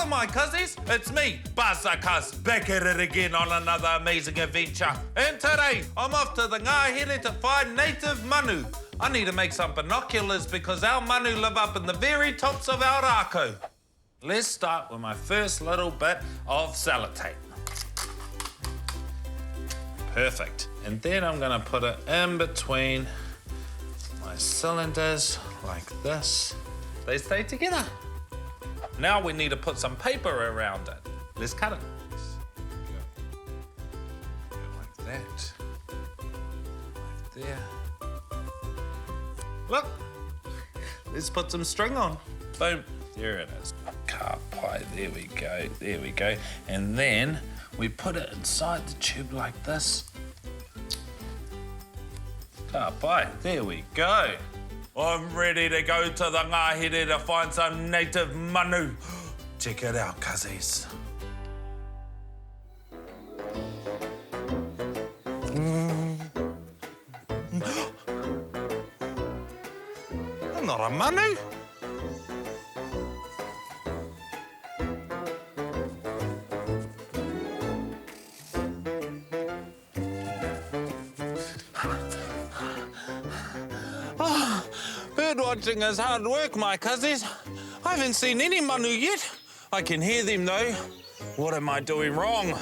my cuzzies, it's me, Basa Cuz, back at it again on another amazing adventure. And today, I'm off to the Ngāhere to find native Manu. I need to make some binoculars because our Manu live up in the very tops of our rākau. Let's start with my first little bit of sellotape. Perfect. And then I'm gonna put it in between my cylinders like this. They stay together. Now we need to put some paper around it. Let's cut it. Go like that. Like there. Look, let's put some string on. Boom, there it is. Ka pai, there we go, there we go. And then we put it inside the tube like this. Ka pai, there we go. I'm ready to go to the Ngāhere to find some native Manu. Check it out, cuzzies. I'm not a Manu. Birdwatching is hard work, my cuzzies. I haven't seen any Manu yet. I can hear them, though. What am I doing wrong?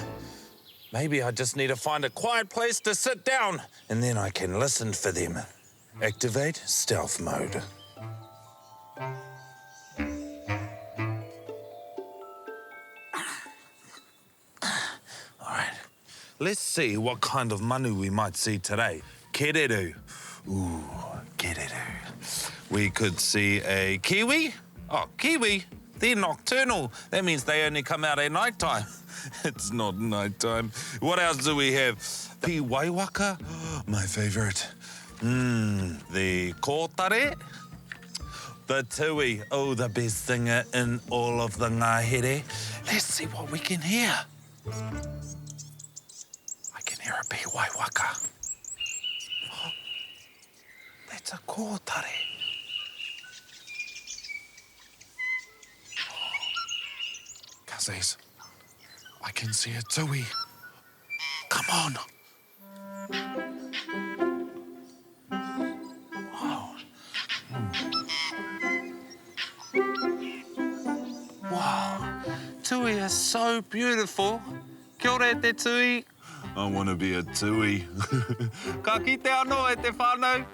Maybe I just need to find a quiet place to sit down, and then I can listen for them. Activate stealth mode. All right, let's see what kind of Manu we might see today. Kereru. Ooh, kereru. We could see a kiwi. Oh, kiwi, they're nocturnal. That means they only come out at night time. It's not night time. What else do we have? Piwaiwaka, my favorite. The kōtare. The tui, oh, the best singer in all of the Ngāhere. Let's see what we can hear. I can hear a piwaiwaka. Oh, that's a kōtare. Cuzzies, I can see a tui. Come on. Wow. Wow. Tui is so beautiful. Kia ora te tui. I want to be a tui. Ka kite anō e te whānau.